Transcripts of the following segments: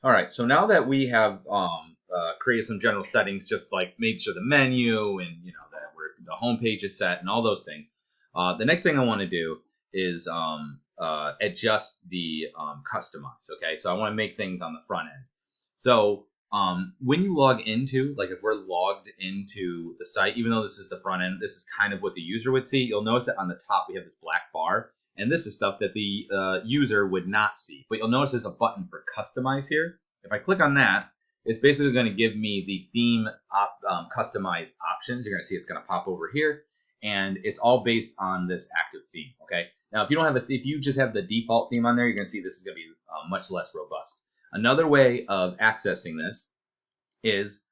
All right, so now that we have created some general settings, just like made sure the menu and that the home page is set and all those things, the next thing I want to do is adjust the customize. Okay, so I want to make things on the front end. So when you log into, like if we're logged into the site, even though this is the front end, this is kind of what the user would see. You'll notice that on the top we have this black bar. And this is stuff that the user would not see. But you'll notice there's a button for customize here. If I click on that, it's basically going to give me the theme customized options. You're going to see it's going to pop over here. And it's all based on this active theme. Okay. Now, if you don't have if you just have the default theme on there, you're going to see this is going to be much less robust. Another way of accessing this is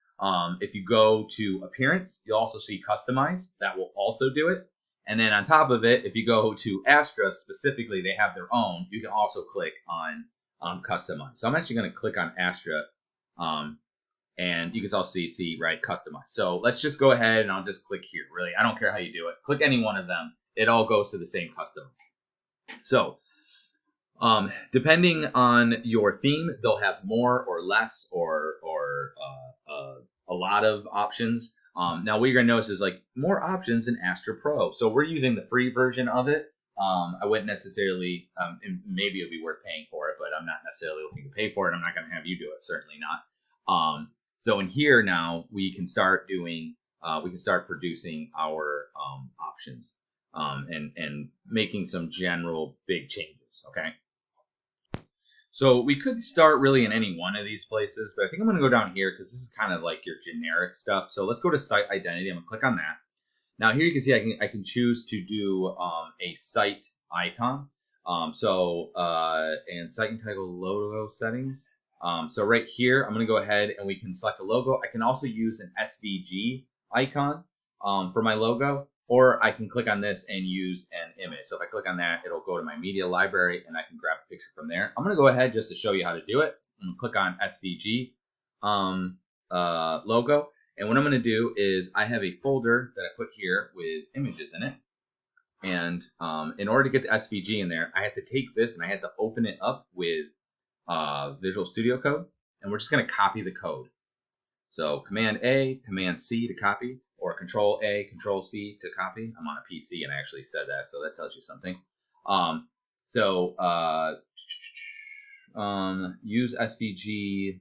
if you go to appearance, you'll also see customize. That will also do it. And then on top of it, if you go to Astra specifically, they have their own. You can also click on customize. So I'm actually going to click on Astra, and you can also see right, customize. So let's just go ahead and I'll just click here. Really, I don't care how you do it. Click any one of them. It all goes to the same customize. So depending on your theme, they'll have more or less or a lot of options. Now what you're gonna notice is like more options in Astra Pro. So we're using the free version of it. I wouldn't necessarily, maybe it'd be worth paying for it, but I'm not necessarily looking to pay for it. I'm not gonna have you do it, certainly not. So in here now we can start doing, we can start producing our options and making some general big changes. Okay. So we could start really in any one of these places, but I think I'm going to go down here because this is kind of like your generic stuff. So let's go to site identity. I'm going to click on that. Now here you can see I can choose to do a site icon. And site and title logo settings. So right here, I'm going to go ahead and we can select a logo. I can also use an SVG icon for my logo. Or I can click on this and use an image. So if I click on that, it'll go to my media library and I can grab a picture from there. I'm going to go ahead just to show you how to do it. I'm going to click on SVG logo. And what I'm going to do is I have a folder that I put here with images in it. And in order to get the SVG in there, I have to take this and I have to open it up with Visual Studio Code. And we're just going to copy the code. So Command A, Command C to copy. Or Control A, Control C to copy. I'm on a PC and I actually said that, so that tells you something. Use SVG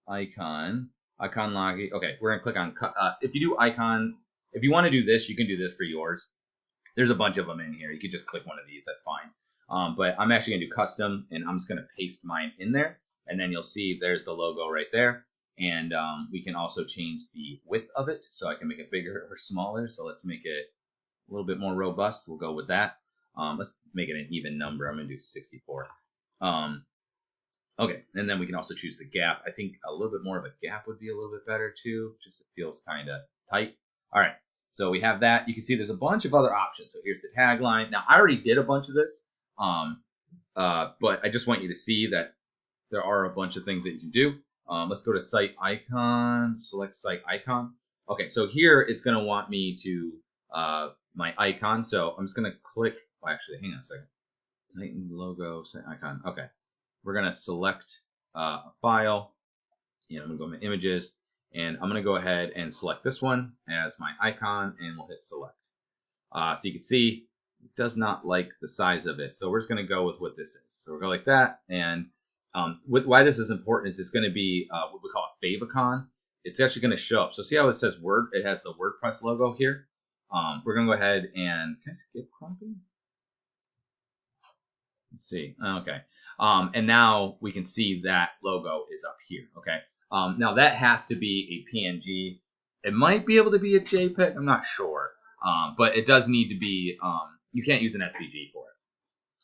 icon logging. Okay, we're gonna click on. If you do icon, if you want to do this, you can do this for yours. There's a bunch of them in here. You could just click one of these. That's fine. But I'm actually gonna do custom, and I'm just gonna paste mine in there, and then you'll see there's the logo right there. And we can also change the width of it, so I can make it bigger or smaller. So let's make it a little bit more robust. We'll go with that. Let's make it an even number. I'm going to do 64. Okay, and then we can also choose the gap. I think a little bit more of a gap would be a little bit better too. Just it feels kind of tight. All right, so we have that. You can see there's a bunch of other options. So here's the tagline. Now I already did a bunch of this, but I just want you to see that there are a bunch of things that you can do. Let's go to site icon, select site icon. Okay, so here it's going to want me to my icon. So I'm just going to click. Well, actually, hang on a second. Titan logo, site icon. Okay, we're going to select a file. I'm going to go to my images, and I'm going to go ahead and select this one as my icon, and we'll hit select. So you can see it does not like the size of it. So we're just going to go with what this is. So we'll go like that, and why this is important is it's going to be what we call a favicon. It's actually going to show up. So see how it says Word? It has the WordPress logo here. We're going to go ahead and can I skip copy? Let's see. Okay. And now we can see that logo is up here. Okay. Now that has to be a PNG. It might be able to be a JPEG. I'm not sure. But it does need to be. You can't use an SVG for it.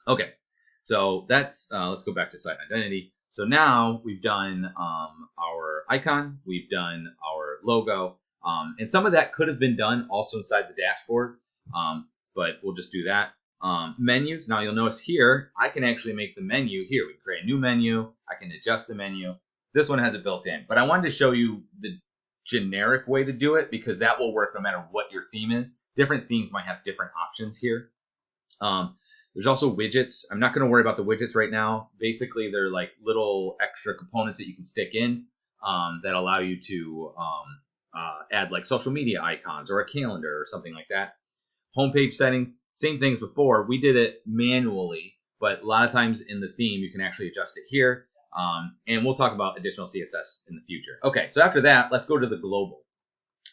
Okay. So that's, let's go back to site identity. So now we've done our icon, we've done our logo, and some of that could have been done also inside the dashboard, but we'll just do that. Menus, now you'll notice here, I can actually make the menu here. We can create a new menu, I can adjust the menu. This one has it built in, but I wanted to show you the generic way to do it because that will work no matter what your theme is. Different themes might have different options here. There's also widgets. I'm not going to worry about the widgets right now. Basically, they're like little extra components that you can stick in that allow you to add like social media icons or a calendar or something like that. Homepage settings, same things before. We did it manually, but a lot of times in the theme, you can actually adjust it here. And we'll talk about additional CSS in the future. Okay, so after that, let's go to the global.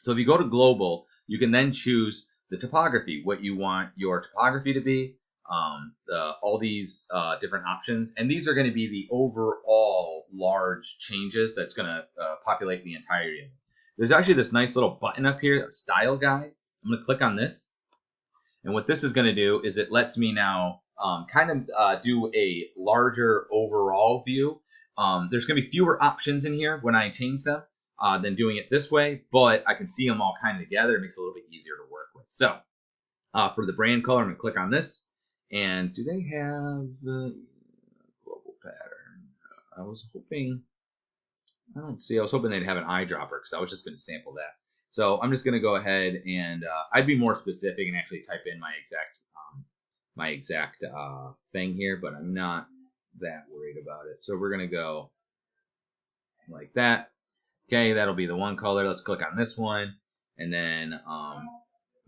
So if you go to global, you can then choose the typography, what you want your typography to be, all these different options. And these are going to be the overall large changes that's going to populate the entirety. There's actually this nice little button up here, a style guide. I'm going to click on this. And what this is going to do is it lets me now do a larger overall view. There's going to be fewer options in here when I change them than doing it this way, but I can see them all kind of together. It makes it a little bit easier to work with. So for the brand color, I'm going to click on this. And do they have the global pattern? I was hoping, I don't see, I was hoping they'd have an eyedropper because I was just going to sample that. So I'm just going to go ahead and I'd be more specific and actually type in my exact thing here, but I'm not that worried about it. So we're going to go like that. Okay, that'll be the one color. Let's click on this one. And then I'm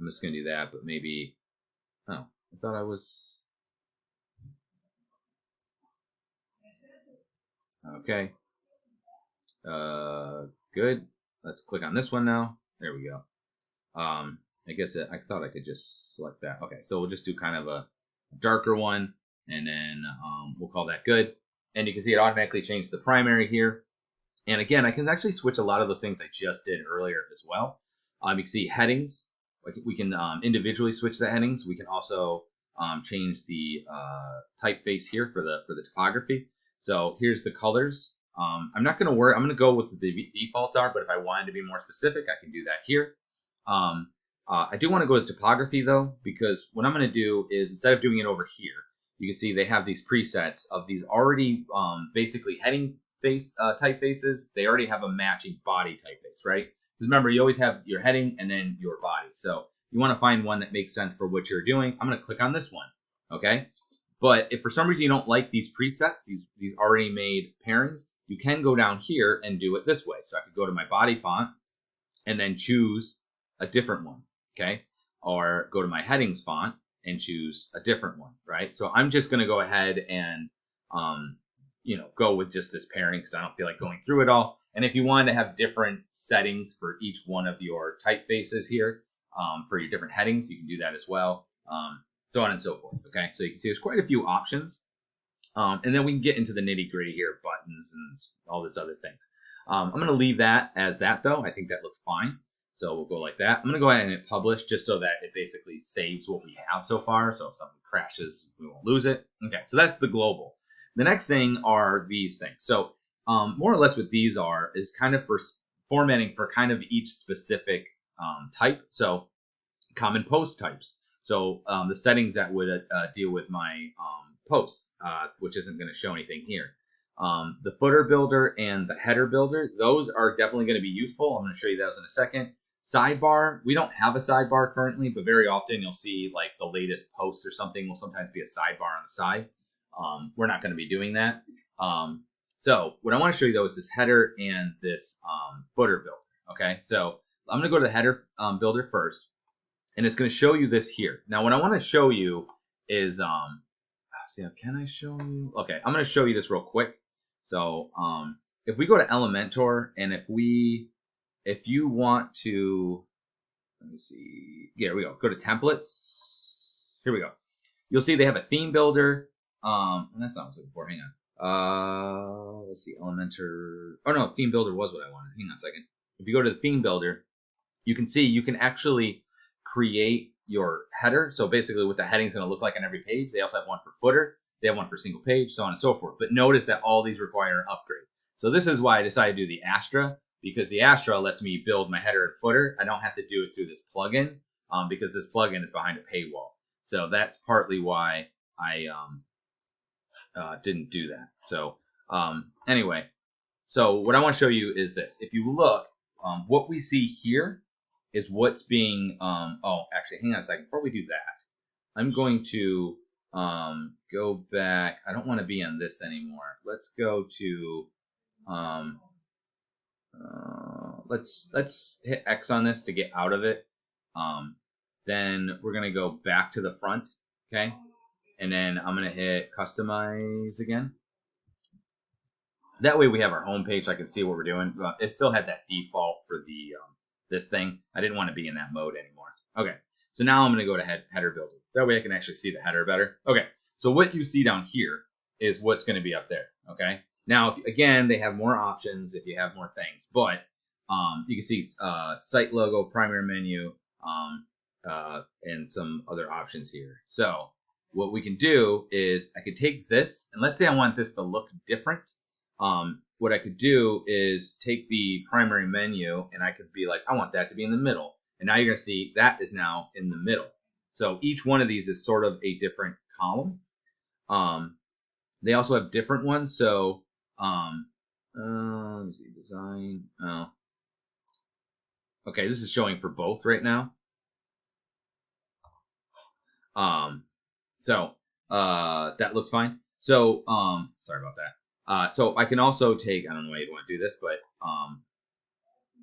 just going to do that, but maybe, oh, I thought I was, okay. Good. Let's click on this one now. There we go. I guess I thought I could just select that. Okay, so we'll just do kind of a darker one, and then we'll call that good. And you can see it automatically changed the primary here. And again, I can actually switch a lot of those things I just did earlier as well. You can see headings. We can individually switch the headings. We can also change the typeface here for the typography. So here's the colors. I'm not going to worry. I'm going to go with the defaults are, but if I wanted to be more specific, I can do that here. I do want to go with typography though, because what I'm going to do is instead of doing it over here, you can see they have these presets of these already basically heading face typefaces. They already have a matching body typeface, right? Remember, you always have your heading and then your body. So you want to find one that makes sense for what you're doing. I'm going to click on this one, okay? But if for some reason you don't like these presets, these already made pairings, you can go down here and do it this way. So I could go to my body font and then choose a different one, okay? Or go to my headings font and choose a different one, right? So I'm just going to go ahead and, go with just this pairing because I don't feel like going through it all. And if you want to have different settings for each one of your typefaces here, for your different headings, you can do that as well. So on and so forth, okay? So you can see there's quite a few options. And then we can get into the nitty gritty here, buttons and all this other things. I'm going to leave that as that though. I think that looks fine. So we'll go like that. I'm going to go ahead and hit publish just so that it basically saves what we have so far. So if something crashes, we won't lose it. Okay, so that's the global. The next thing are these things. So more or less what these are is kind of for formatting for kind of each specific type. So common post types. So the settings that would deal with my posts, which isn't going to show anything here. The footer builder and the header builder, those are definitely going to be useful. I'm going to show you those in a second. Sidebar, we don't have a sidebar currently, but very often you'll see like the latest posts or something will sometimes be a sidebar on the side. We're not going to be doing that. So what I want to show you though is this header and this footer builder. Okay, so I'm going to go to the header builder first, and it's going to show you this here. Now, what I want to show you is, see, can I show you? Okay, I'm going to show you this real quick. So if we go to Elementor, and if you want to, let me see, here we go, go to templates, here we go. You'll see they have a theme builder. That's not what I was looking for, hang on. Let's see, Elementor, oh no, theme builder was what I wanted, hang on a second. If you go to the theme builder, you can see you can actually create your header. So basically what the heading's going to look like on every page. They also have one for footer. They have one for single page, so on and so forth. But notice that all these require an upgrade. So this is why I decided to do the Astra, because the Astra lets me build my header and footer. I don't have to do it through this plugin because this plugin is behind a paywall. So that's partly why I didn't do that. So anyway, so what I want to show you is this. If you look, what we see here is what's being, oh, actually, hang on a second. Before we do that, I'm going to go back. I don't want to be on this anymore. Let's go to let's hit X on this to get out of it. Then we're gonna go back to the front, okay? And then I'm gonna hit customize again. That way we have our home page. So I can see what we're doing. It still had that default for the this thing. I didn't want to be in that mode anymore. Okay, so now I'm gonna go to header builder. That way I can actually see the header better. Okay, so what you see down here is what's gonna be up there. Okay, now again they have more options if you have more things, but you can see site logo, primary menu, and some other options here. So what we can do is I could take this, and let's say I want this to look different. What I could do is take the primary menu, and I could be like, I want that to be in the middle. And now you're going to see that is now in the middle. So each one of these is sort of a different column. They also have different ones. So let me see, design. Oh, okay, this is showing for both right now. So that looks fine. So sorry about that. So I can also take, I don't know why you'd want to do this, but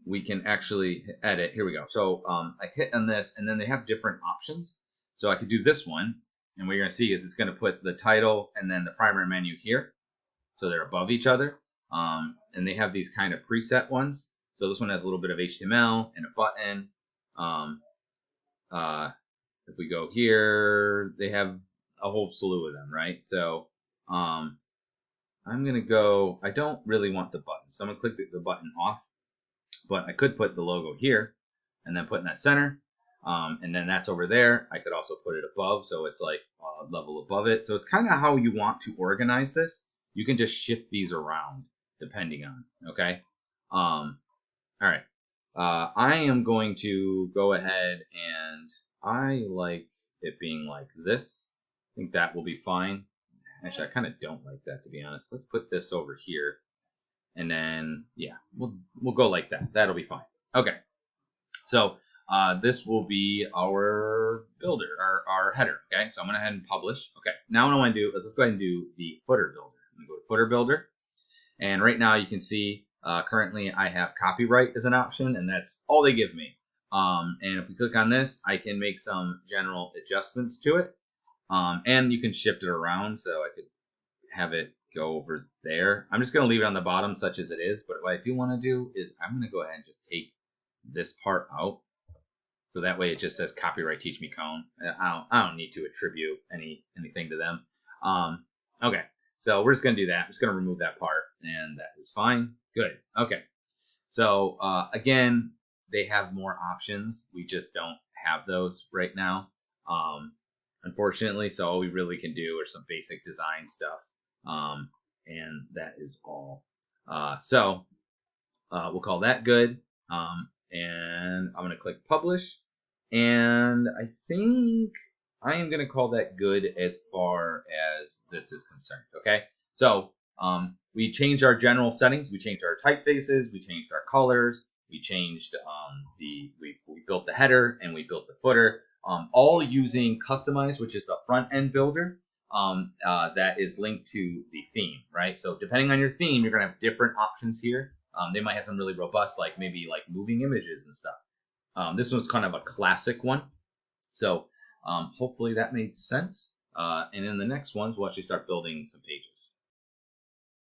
we can actually edit. Here we go. So I hit on this, and then they have different options. So I could do this one, and what you're going to see is it's going to put the title and then the primary menu here. So they're above each other. And they have these kind of preset ones. So this one has a little bit of HTML and a button. If we go here, they have a whole slew of them, right? So I'm going to go, I don't really want the button. So I'm going to click the button off. But I could put the logo here and then put in that center. And then that's over there. I could also put it above, so it's like a level above it. So it's kind of how you want to organize this. You can just shift these around depending on, okay? All right. I am going to go ahead, and I like it being like this. I think that will be fine. Actually, I kind of don't like that, to be honest. Let's put this over here. And then, yeah, we'll go like that. That'll be fine. Okay. So this will be our builder, our header. Okay. So I'm going to go ahead and publish. Okay. Now what I want to do is let's go ahead and do the footer builder. I'm going to go to footer builder. And right now you can see currently I have copyright as an option, and that's all they give me. And if we click on this, I can make some general adjustments to it. And you can shift it around. So I could have it go over there. I'm just going to leave it on the bottom such as it is. But what I do want to do is I'm going to go ahead and just take this part out. So that way it just says copyright Teach Me Cone. I don't need to attribute anything to them. Okay. So we're just going to do that. I'm just going to remove that part, and that is fine. Good. Okay. So again, they have more options. We just don't have those right now, unfortunately. So all we really can do are some basic design stuff, and that is all. So we'll call that good, and I'm going to click Publish, and I think I am going to call that good as far as this is concerned. Okay, so we changed our general settings, we changed our typefaces, we changed our colors, we changed we built the header, and we built the footer, all using Customize, which is a front end builder that is linked to the theme, right? So depending on your theme, you're going to have different options here. They might have some really robust, like maybe like moving images and stuff. This one's kind of a classic one. So hopefully that made sense. And in the next ones, we'll actually start building some pages.